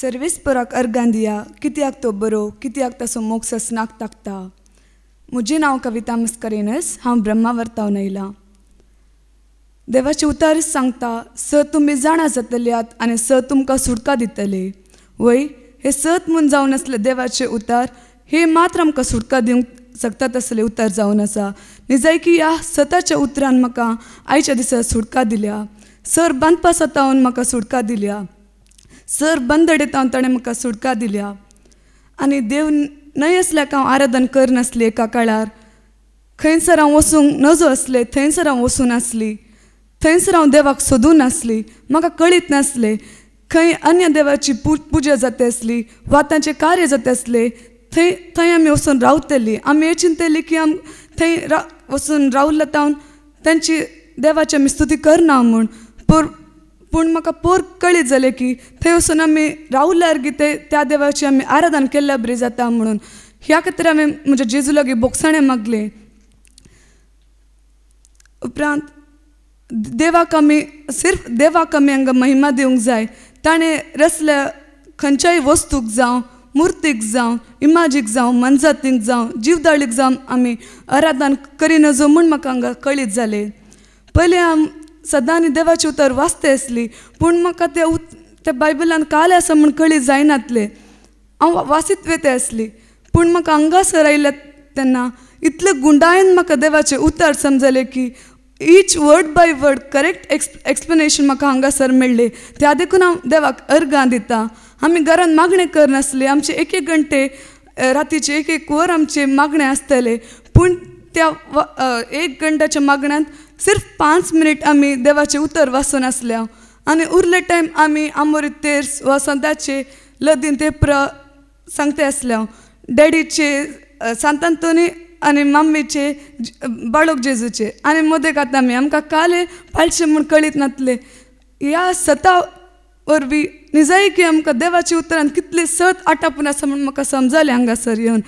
सर्वेस्पराक अर्गां दिया कित्याक तो बरो कित्याक ताचो मोग ससनाक ताकता. म्हजें नांव कविता मस्करेनस. हांव ब्रह्मावर्तावन आयलां. देवाचे उतार सांगता, सत तुमी जाणा जातल्यात आनी सत तुमकां सुटका दितले. वय हे सत म्हूण जावन आसले देवाचे उतार हे मात्र आमकां सुटका दिवंक शकतात असले उतार जावन आसा. निजाय की ह्या सताच्या उतरान म्हाका आयच्या दिसा सुटका दिल्या. सर बांदपा सतावन म्हाका सुटका दिल्या. सर बंदडेतावन ताणें म्हाका सुटका दिल्या. आनी देव न्हय आसल्याक हांव आराधन करनासली. एका काळार खंयसर हांव वचूंक नजो आसलें, थंयसर हांव वचून आसली. थंयसर हांव देवाक सोदून नासली. म्हाका कळीत नासलें खंय अन्य देवाची पुजा जाता आसली वा तांचें कार्य जाता आसलें. थंय आमी वचून रावतली. आमी हे चिंतली की थंय वचून रावल्या तावन तांची देवाची आमी स्तुती करना म्हूण. पूण म्हाका पोर कळीत जालें की थंय वचून आमी रावल्यार कितें त्या देवाची आमी आराधन केल्ल्या बरी जाता म्हणून. ह्या खातीर हांवें म्हज्या जेजू लागीं बोगसाणें मागलें. उपरांत देवाक आमी हांगा महिमा दिवंक जाय. ताणें रचल्या खंयच्याय वस्तूक जावं, मुर्तीक जावं, इमाजीक जावं, मनजातीक जावं, जीवदाळीक जावं आमी आराधन करी नजो म्हूण म्हाका हांगा कळीत जालें. पयलीं हांव सदां आनी देवाचे उतर वाचते आसली पूण म्हाका त्या बायबलान काले आसा म्हूण कळीत जायनातलें. हांव वाचीत वेते आसली पूण म्हाका हांगासर आयल्या तेन्ना इतले गुंडायेन म्हाका देवाचे उतर समजले की each word by word correct explanation म्हाका हांगासर मेळ्ळें. त्या देखून हांव देवाक अर्गां दितां. आमी घरान मागणें करनासली. आमचे एक घंटे रातीचे एक वर आमचे मागणें आसतले पूण त्या 1 घंट्याच्या मागण्यांत सिर्फ 5 मिनीट आमी देवाचें उतर वाचून आसल्या आनी उरले टायम आमी आमोरी तेर्स वा संताचे लदीन तेपर सांगते आसल्या. डॅडीचे सांत आंतोनी आनी मम्मीचे बाळोक जेजूचे आनी मोदेक आतां आमकां काले पाळचे म्हूण कळीत नातले. ह्या सता वरवीं निजाय की आमकां देवाच्या उतरान कितले सत आटापून आसा म्हूण म्हाका समजलें हांगासर येवन.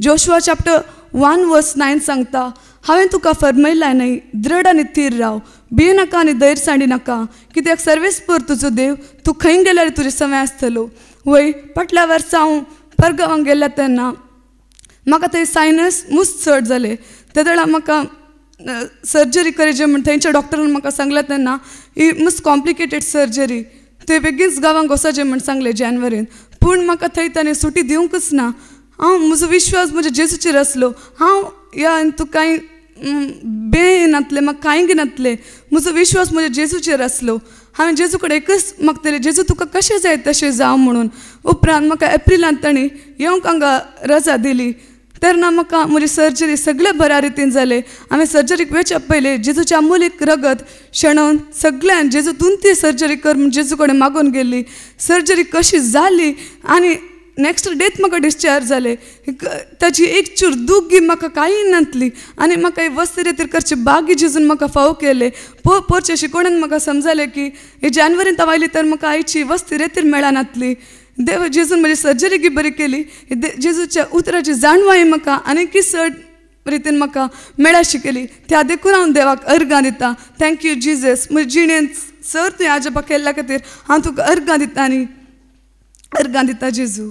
जोशुआ चॅप्टर 1:9 सांगता, हांवें तुका फरमयलां न्हय, दृढ आनी थीर राव, भियेनाका आनी धैर्यसाणी नाका, कित्याक सर्वेस्पर तुजो देव तूं खंय गेल्यार तुजे सवय आसतलो. वय फाटल्या वर्सा हांव परगांवाक गेल्या तेन्ना म्हाका थंय सायनस मुस्त चड जालें. त्या वेळार म्हाका सर्जरी करचें म्हूण थंयच्या डॉक्टरान म्हाका सांगलें तेन्ना ही मस्ट कॉम्प्लिकेटेड सर्जरी, थंय बेगीनच गांवांक वचचें म्हूण सांगलें जानेवारीन. पूण म्हाका थंय ताणें सुटी दिवंकच ना. हांव म्हजो विश्वास म्हज्या जेजूचेर आसलो. हांव ह्या तूं कांय बे नातलें, म्हाका कांय घेनातलें. म्हजो विश्वास म्हज्या जेजूचेर आसलो. हांवें जेजू कडेन एकच मागतलें, जेजू तुका कशें जाय तशें जावं म्हणून. उपरांत म्हाका एप्रिलांत ताणीं येवंक हांगा रजा दिली. तेन्ना म्हाका म्हजी सर्जरी सगळें बऱ्या रितीन जालें. हांवें सर्जरीक वचचे पयलें जेजूचें अमोलीक रगत शेणोवन सगळ्यान जेजू ती सर्जरी कर म्हूण जेजू कडेन मागून गेल्ली. सर्जरी कशी जाली आनी नेक्स्ट डेत म्हाका डिस्चार्ज जालें. ताची एक चूर दुख्गी म्हाका कांय नातली आनी म्हाका वस्ती रेतीर करचे बागी जेजून म्हाका फाव केले. पोरचे शिकोवण्यान म्हाका समजलें की हे जानेवारीन हांव आयली तर म्हाका आयची वस्ती रेतीर मेळनातली. देव जेजून म्हजी सर्जरी बी बरी केली. जेजूच्या उतराची जाणवाय म्हाका आनी चड रितीन म्हाका मेळा शिकली. त्या देखून हांव देवाक अर्गां दितां. Thank you Jesus. म्हज्या जिणेंत सर तुवें हाज्या केल्ल्या खातीर हांव तुका अर्गां दितां आनी अर्गां दितां जेजू.